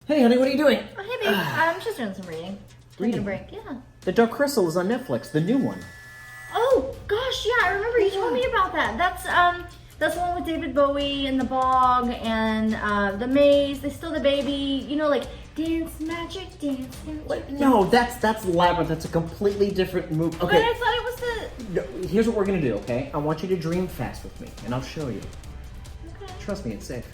Hey, honey, what are you doing? Oh, hey, babe. I'm just doing some reading. Taking a break, yeah. The Dark Crystal is on Netflix, the new one. Oh, gosh, yeah, I remember you told me about that. That's the one with David Bowie and the bog and the maze. They steal the baby. You know, like, dance, magic, dance. Wait, no, that's Labyrinth. That's a completely different movie. Okay. But I thought it was the... No, here's what we're going to do, okay? I want you to dream fast with me, and I'll show you. Okay. Trust me, it's safe.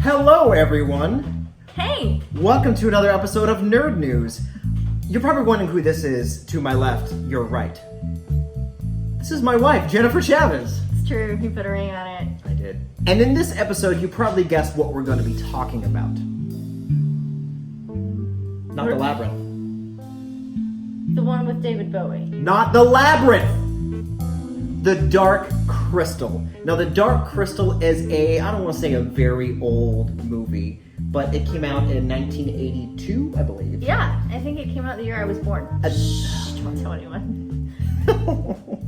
Hello, everyone. Hey. Welcome to another episode of Nerd News. You're probably wondering who this is. To my left, you're right. This is my wife, Jennifer Chavez. It's true. You put a ring on it. I did. And in this episode, you probably guessed what we're going to be talking about. Not the Labyrinth. The one with David Bowie. Not the Labyrinth! The Dark Crystal. Now, The Dark Crystal is I don't want to say a very old movie, but it came out in 1982, I believe. Yeah, I think it came out the year I was born. Shh, don't tell anyone.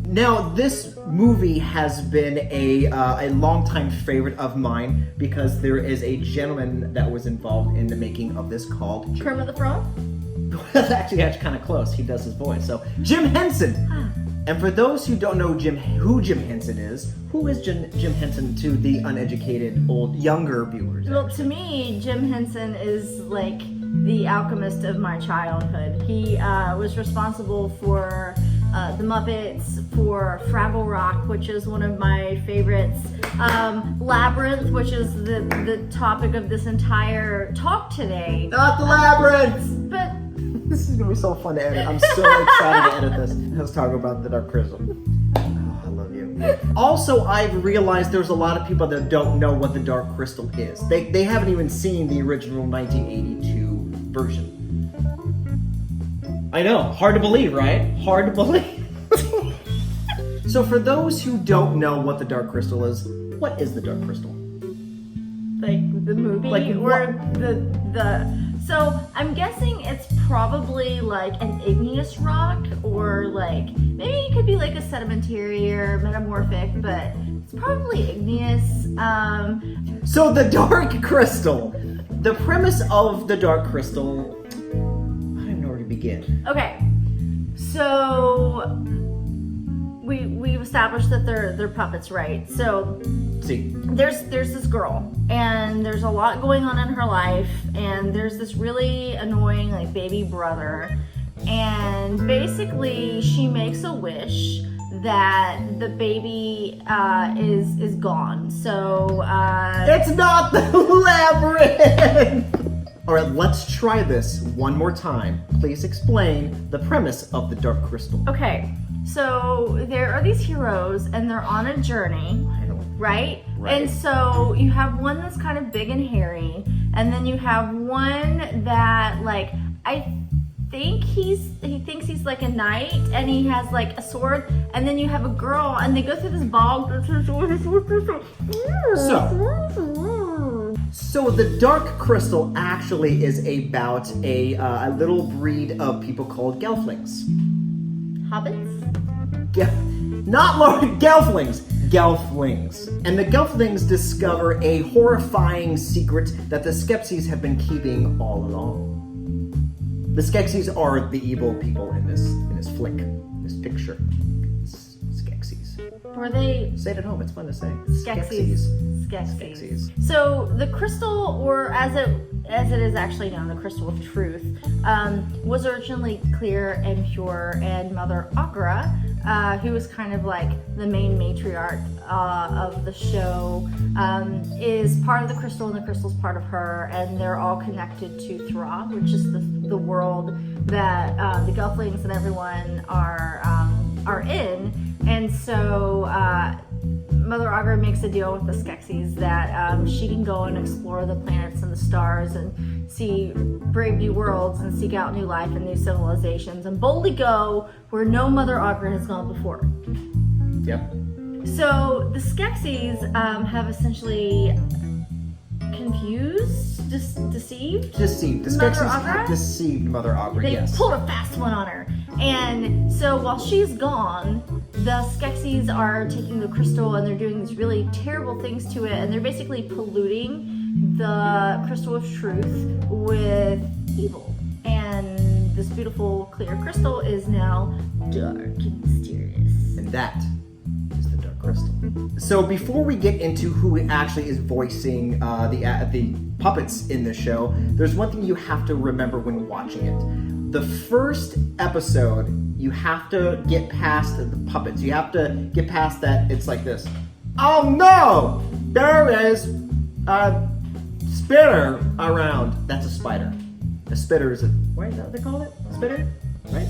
Now, this movie has been a longtime favorite of mine because there is a gentleman that was involved in the making of this called... Kermit the Frog? Actually, that's kind of close. He does his voice. So, Jim Henson! And for those who don't know who Jim Henson is, who is Jim Henson to the uneducated, younger viewers? Well, to me, Jim Henson is like the alchemist of my childhood. He was responsible for The Muppets, for Fraggle Rock, which is one of my favorites, Labyrinth, which is the topic of this entire talk today. Not the Labyrinth! But this is gonna be so fun to edit. I'm so excited to edit this. Let's talk about the Dark Crystal. Oh, I love you. Also, I've realized there's a lot of people that don't know what the Dark Crystal is. They haven't even seen the original 1982 version. I know, hard to believe, right? Hard to believe. So for those who don't know what the Dark Crystal is, what is the Dark Crystal? like the movie, like or the so I'm guessing it's probably like an igneous rock, or like maybe it could be like a sedimentary or metamorphic, but it's probably igneous. So the Dark Crystal. The premise of the Dark Crystal, I don't even know where to begin. Okay, so we've established that they're puppets, right? So See, there's this girl, and there's a lot going on in her life, and there's this really annoying like baby brother, and basically she makes a wish that the baby is gone. So it's not the Labyrinth! Alright, let's try this one more time. Please explain the premise of the Dark Crystal. okay, so there are these heroes, and they're on a journey, right? And so you have one that's kind of big and hairy, and then you have one that, like, I think he thinks he's like a knight, and he has like a sword, and then you have a girl, and they go through this bog. So the Dark Crystal actually is about a little breed of people called Gelflings. Hobbits? Not Lord Gelflings. Gelflings. And the Gelflings discover a horrifying secret that the Skeksis have been keeping all along. The Skeksis are the evil people in this flick, this picture. Skeksis. Were they Say it at home, it's fun to say. Skeksis? Skeksis. So the crystal, or as it is actually known, the crystal of truth, was originally clear and pure, and Mother Agra, who was kind of like the main matriarch of the show, is part of the crystal, and the crystal's part of her, and they're all connected to Thra, which is the world that the Gelflings and everyone are in. And so Mother Agra makes a deal with the Skeksis that she can go and explore the planets and the stars and see brave new worlds and seek out new life and new civilizations and boldly go where no Mother Agra has gone before. Yep. So the Skeksis have essentially confused deceived? Deceived. The Mother Skeksis Agra? have deceived Mother Agra, They yes. pulled a fast one on her. And so while she's gone, the Skeksis are taking the crystal and they're doing these really terrible things to it, and they're basically polluting the crystal of truth with evil. And this beautiful clear crystal is now dark and mysterious. And that is the Dark Crystal. So before we get into who actually is voicing the puppets in the show, there's one thing you have to remember when watching it. The first episode, you have to get past the puppets. You have to get past that. It's like this. Oh no! There is a spitter around. That's a spider. A spitter is a... What is that what they call it? Spitter? Right?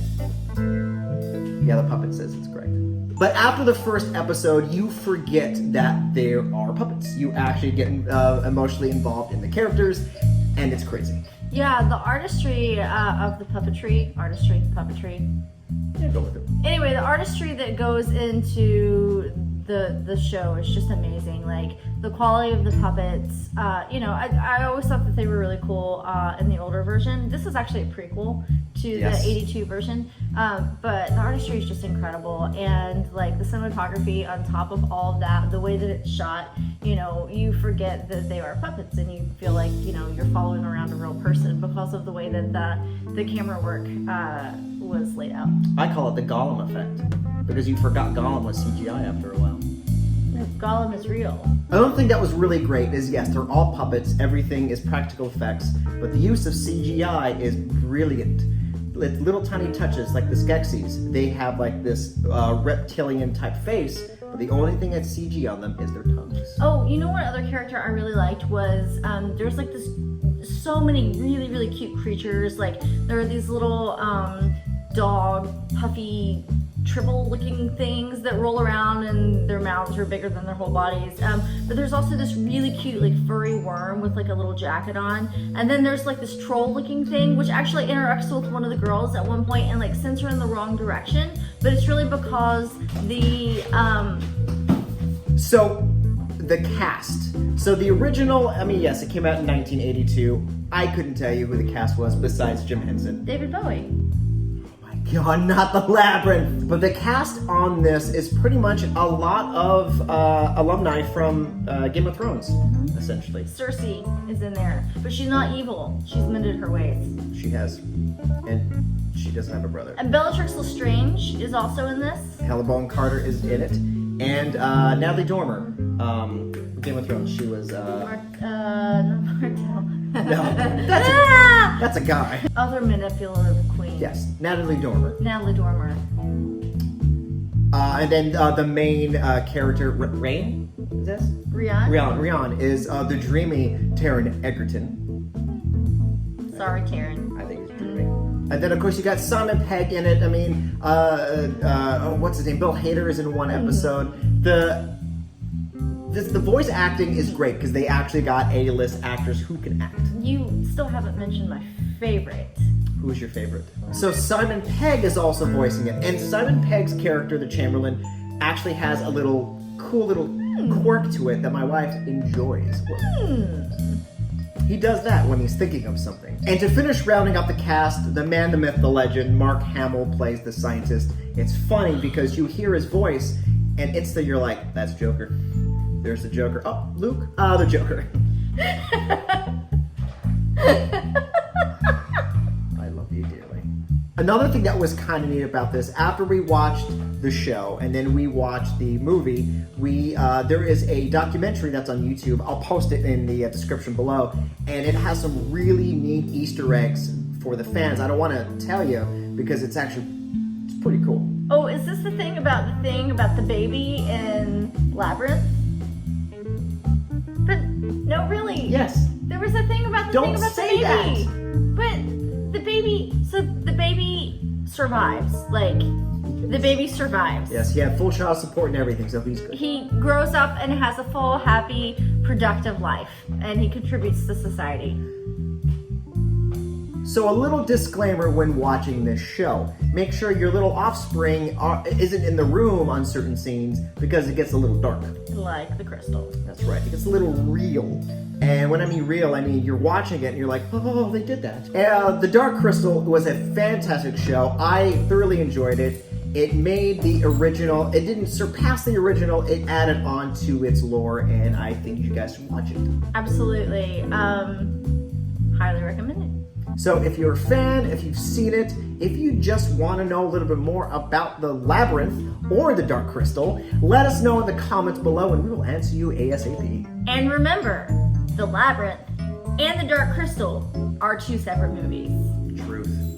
Yeah, the puppet says it's correct. But after the first episode, you forget that there are puppets. You actually get emotionally involved in the characters, and it's crazy. Yeah, the artistry of the puppetry. Yeah, go with it. Anyway, the artistry that goes into the show is just amazing. Like the quality of the puppets. I always thought that they were really cool in the older version. This is actually a prequel to Yes. the '82 version, but the artistry is just incredible, and like the cinematography on top of all of that, the way that it's shot. You forget that they are puppets, and you feel like you're following around a real person because of the way that the camera work was laid out. I call it the Gollum effect, because you forgot Gollum was CGI after a while. Gollum is real. Another thing that was really great is, yes, they're all puppets, everything is practical effects, but the use of CGI is brilliant. Little tiny touches, like the Skeksis, they have like this reptilian type face, but the only thing that's CG on them is their tongues. Oh, you know what other character I really liked was there's like so many really, really cute creatures. Like there are these little dog, puffy, triple looking things that roll around and their mouths are bigger than their whole bodies. But there's also this really cute like furry worm with like a little jacket on. And then there's like this troll looking thing which actually interacts with one of the girls at one point and like sends her in the wrong direction. But it's really because So, the cast. So the original, yes, it came out in 1982. I couldn't tell you who the cast was besides Jim Henson. David Bowie. God, not the Labyrinth. But the cast on this is pretty much a lot of alumni from Game of Thrones, essentially. Cersei is in there, but she's not evil. She's mended her ways. She has. And she doesn't have a brother. And Bellatrix Lestrange is also in this. Helena Bonham Carter is in it. And Natalie Dormer, Game of Thrones. She was... Not Martell. No, that's a guy. Other manipulative queen. Yes, Natalie Dormer. Natalie Dormer. And then the main character, Rain, is this? Rian. Rian is the dreamy Taron Egerton. Sorry, Karen. I think he's dreamy. And then, of course, you got Simon Pegg in it. What's his name? Bill Hader is in one episode. The voice acting is great because they actually got A-list actors who can act. You still haven't mentioned my favorite. Who's your favorite? So Simon Pegg is also voicing it, and Simon Pegg's character, the Chamberlain, actually has a cool little quirk to it that my wife enjoys. He does that when he's thinking of something. And to finish rounding out the cast, the man, the myth, the legend, Mark Hamill plays the scientist. It's funny because you hear his voice, and instantly you're like, that's Joker. There's the Joker. Oh, Luke. The Joker. I love you dearly. Another thing that was kind of neat about this, after we watched the show and then we watched the movie, there is a documentary that's on YouTube. I'll post it in the description below, and it has some really neat Easter eggs for the fans. I don't want to tell you because it's pretty cool. Oh, is this the thing about the baby in Labyrinth? But no, really. Yes. There was a thing about the Don't thing about say the baby. that. But the baby survives. Like the baby survives. Yes, he had full child support and everything, so he's good. He grows up and has a full, happy, productive life, and he contributes to society. So a little disclaimer when watching this show. Make sure your little offspring isn't in the room on certain scenes because it gets a little dark. Like the crystal. That's right, it gets a little real. And when I mean real, I mean you're watching it and you're like, oh, they did that. The Dark Crystal was a fantastic show. I thoroughly enjoyed it. It made the original, it didn't surpass the original, it added on to its lore, and I think you guys should watch it. Absolutely. Highly recommend it. So if you're a fan, if you've seen it, if you just want to know a little bit more about the Labyrinth or the Dark Crystal, let us know in the comments below and we will answer you ASAP. And remember, the Labyrinth and the Dark Crystal are 2 separate movies. Truth.